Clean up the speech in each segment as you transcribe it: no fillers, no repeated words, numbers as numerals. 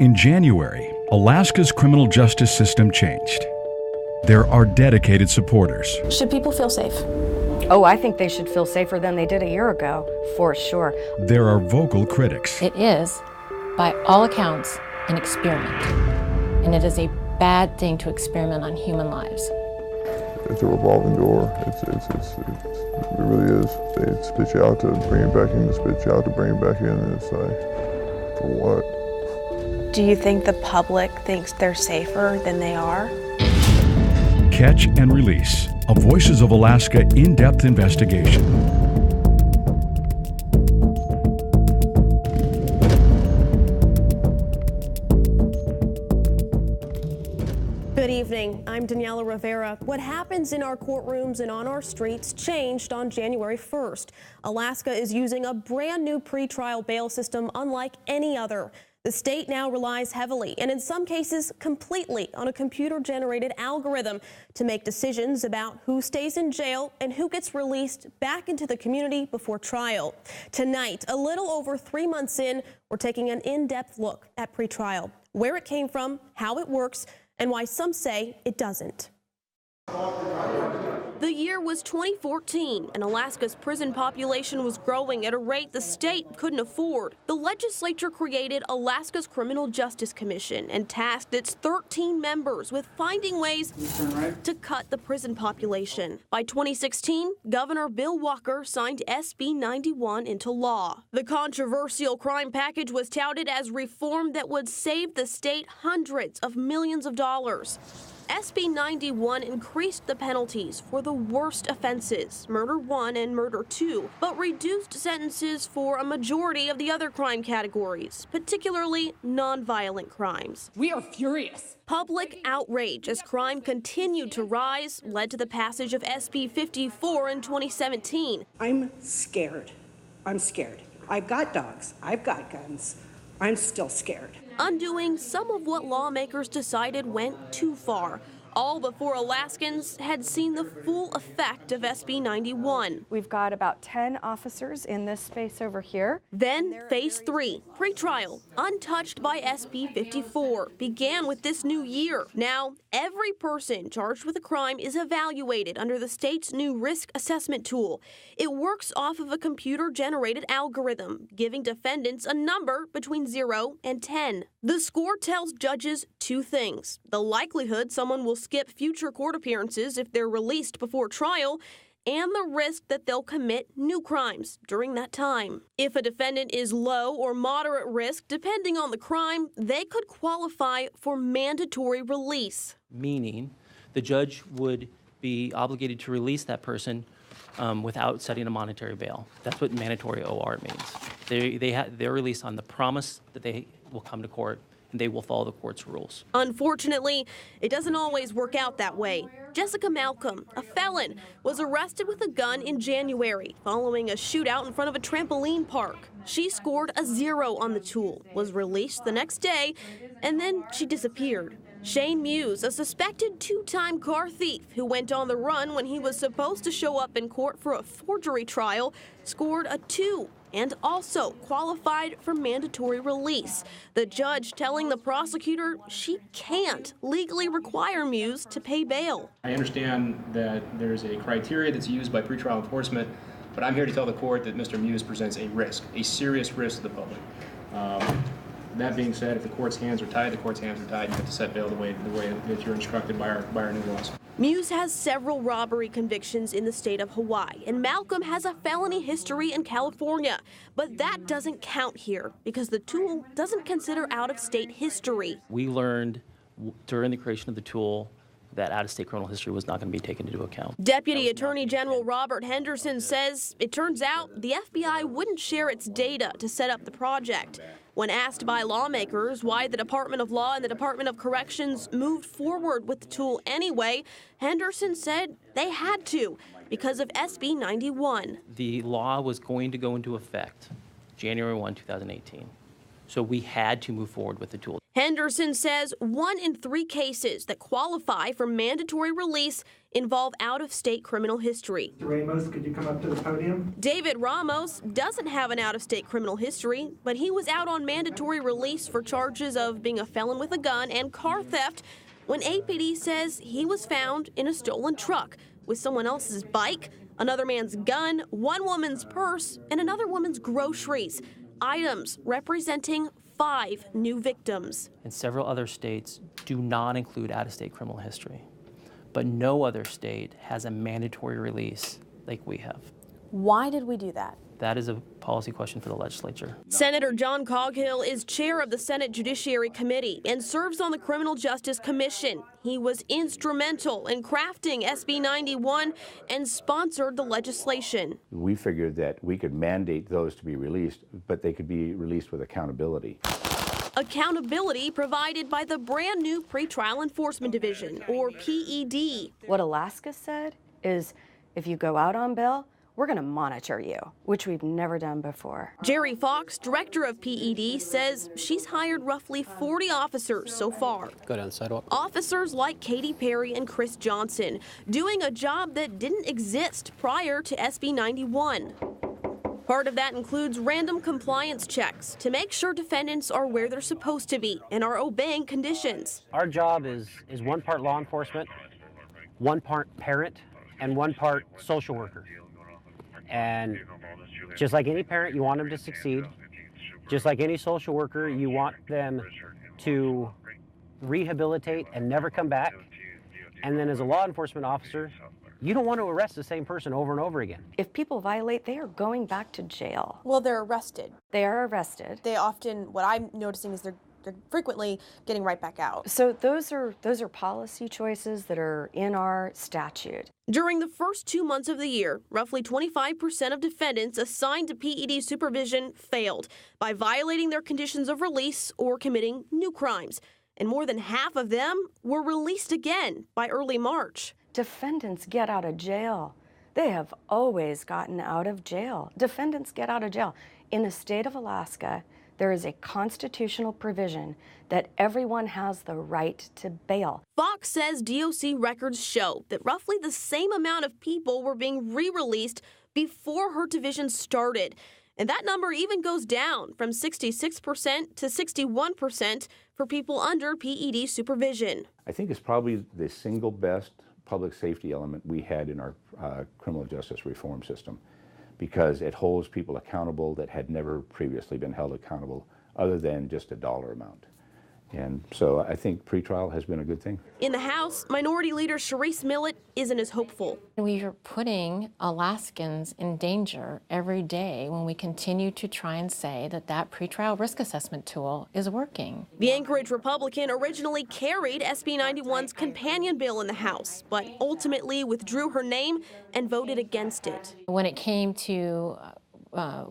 In January, Alaska's criminal justice system changed. There are dedicated supporters. Should people feel safe? Oh, I think they should feel safer than they did a year ago, for sure. There are vocal critics. It is, by all accounts, an experiment. And it is a bad thing to experiment on human lives. It's a revolving door. It really is. They spit you out to bring it back in, they spit you out to bring it back in, and it's like, for what? Do you think the public thinks they're safer than they are? Catch and Release, a Voices of Alaska in-depth investigation. Good evening. I'm Daniela Rivera. What happens in our courtrooms and on our streets changed on January 1st. Alaska is using a brand new pretrial bail system unlike any other. The state now relies heavily, and in some cases completely, on a computer-generated algorithm to make decisions about who stays in jail and who gets released back into the community before trial. Tonight, a little over 3 months in, we're taking an in-depth look at pretrial, where it came from, how it works, and why some say it doesn't. The year was 2014, and Alaska's prison population was growing at a rate the state couldn't afford. The legislature created Alaska's Criminal Justice Commission and tasked its 13 members with finding ways to cut the prison population. By 2016, Governor Bill Walker signed SB 91 into law. The controversial crime package was touted as reform that would save the state hundreds of millions of dollars. SB 91 increased the penalties for the worst offenses, Murder 1 and Murder 2, but reduced sentences for a majority of the other crime categories, particularly nonviolent crimes. We are furious. Public outrage as crime continued to rise led to the passage of SB 54 in 2017. I'm scared. I'm scared. I've got dogs. I've got guns. I'm still scared. Undoing some of what lawmakers decided went too far, all before Alaskans had seen the full effect of SB 91. We've got about 10 officers in this space over here. Then phase 3, pretrial, untouched by SB 54, began with this new year. Now, every person charged with a crime is evaluated under the state's new risk assessment tool. It works off of a computer-generated algorithm, giving defendants a number between 0 and 10. The score tells judges two things: the likelihood someone will skip future court appearances if they're released before trial, and the risk that they'll commit new crimes during that time. If a defendant is low or moderate risk, depending on the crime, they could qualify for mandatory release. Meaning the judge would be obligated to release that person without setting a monetary bail. That's what mandatory OR means. They're released on the promise that they will come to court and they will follow the court's rules. Unfortunately, it doesn't always work out that way. Jessica Malcolm, a felon, was arrested with a gun in January following a shootout in front of a trampoline park. She scored a 0 on the tool, was released the next day, and then she disappeared. Shane Muse, a suspected 2-time car thief who went on the run when he was supposed to show up in court for a forgery trial, scored a 2 and also qualified for mandatory release. The judge telling the prosecutor she can't legally require Muse to pay bail. I understand that there's a criteria that's used by pretrial enforcement, but I'm here to tell the court that Mr. Muse presents a risk, a serious risk to the public. That being said, if the court's hands are tied, the court's hands are tied. You have to set bail the way that you're instructed by our new laws. Muse has several robbery convictions in the state of Hawaii, and Malcolm has a felony history in California. But that doesn't count here because the tool doesn't consider out-of-state history. We learned during the creation of the tool that out-of-state criminal history was not going to be taken into account. Deputy Attorney General Robert Henderson says it turns out the FBI wouldn't share its data to set up the project. When asked by lawmakers why the Department of Law and the Department of Corrections moved forward with the tool anyway, Henderson said they had to because of SB 91. The law was going to go into effect January 1, 2018. So we had to move forward with the tool. Henderson says 1 in 3 cases that qualify for mandatory release involve out-of-state criminal history. Ramos, could you come up to the podium? David Ramos doesn't have an out-of-state criminal history, but he was out on mandatory release for charges of being a felon with a gun and car theft when APD says he was found in a stolen truck with someone else's bike, another man's gun, one woman's purse, and another woman's groceries, items representing 5 new victims. And several other states do not include out-of-state criminal history, but no other state has a mandatory release like we have. Why did we do that? That is a policy question for the legislature. Senator John Coghill is chair of the Senate Judiciary Committee and serves on the Criminal Justice Commission. He was instrumental in crafting SB 91 and sponsored the legislation. We figured that we could mandate those to be released, but they could be released with accountability. Accountability provided by the brand new Pretrial Enforcement Division, or PED. What Alaska said is if you go out on bail, we're going to monitor you, which we've never done before. Jerry Fox, director of PED, says she's hired roughly 40 officers so far. Go down the sidewalk. Officers like Katie Perry and Chris Johnson, doing a job that didn't exist prior to SB 91. Part of that includes random compliance checks to make sure defendants are where they're supposed to be and are obeying conditions. Our job is 1 part law enforcement, 1 part parent, and 1 part social worker. And just like any parent, you want them to succeed. Just like any social worker, you want them to rehabilitate and never come back. And then as a law enforcement officer, you don't want to arrest the same person over and over again. If people violate, they are going back to jail. Well, they're arrested. They are arrested. They often, what I'm noticing is they're frequently getting right back out. So those are policy choices that are in our statute. During the first 2 months of the year, roughly 25% of defendants assigned to PED supervision failed by violating their conditions of release or committing new crimes. And more than half of them were released again by early March. Defendants get out of jail. They have always gotten out of jail. Defendants get out of jail. In the state of Alaska, there is a constitutional provision that everyone has the right to bail. Fox says DOC records show that roughly the same amount of people were being re-released before her division started. And that number even goes down from 66% to 61% for people under PED supervision. I think it's probably the single best public safety element we had in our criminal justice reform system, because it holds people accountable that had never previously been held accountable other than just a dollar amount. And so I think pretrial has been a good thing. In the House, Minority Leader Sharice Millett isn't as hopeful. We are putting Alaskans in danger every day when we continue to try and say that that pretrial risk assessment tool is working. The Anchorage Republican originally carried SB 91's companion bill in the House, but ultimately withdrew her name and voted against it. When it came to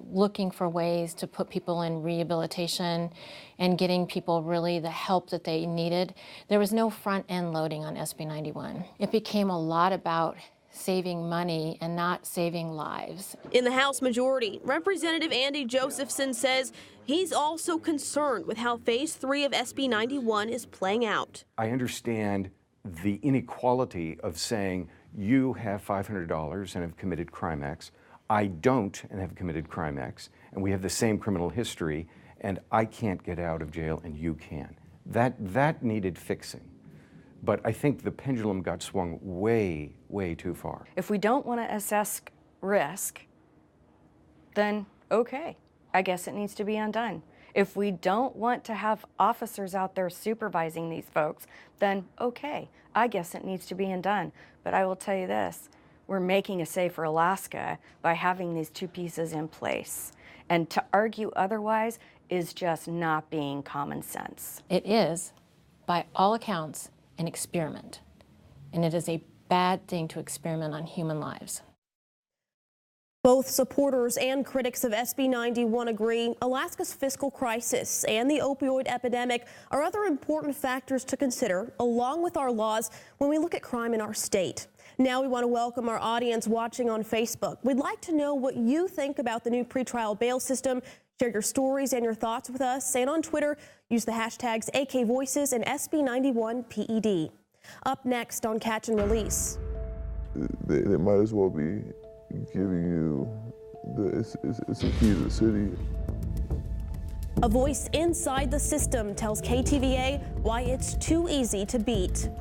looking for ways to put people in rehabilitation and getting people really the help that they needed, there was no front-end loading on SB 91. It became a lot about saving money and not saving lives. In the House majority, Representative Andy Josephson says he's also concerned with how Phase 3 of SB 91 is playing out. I understand the inequality of saying you have $500 and have committed crime X, I don't and have committed crime X, and we have the same criminal history, and I can't get out of jail and you can. That needed fixing. But I think the pendulum got swung way, way too far. If we don't want to assess risk, then okay, I guess it needs to be undone. If we don't want to have officers out there supervising these folks, then okay, I guess it needs to be undone. But I will tell you this, we're making a safer Alaska by having these 2 pieces in place. And to argue otherwise is just not being common sense. It is, by all accounts, an experiment. And it is a bad thing to experiment on human lives. Both supporters and critics of SB 91 agree Alaska's fiscal crisis and the opioid epidemic are other important factors to consider, along with our laws, when we look at crime in our state. Now we want to welcome our audience watching on Facebook. We'd like to know what you think about the new pretrial bail system. Share your stories and your thoughts with us, and on Twitter, use the hashtags AKVoices and SB91PED. Up next on Catch and Release. They might as well be giving you it's a key to the city. A voice inside the system tells KTVA why it's too easy to beat.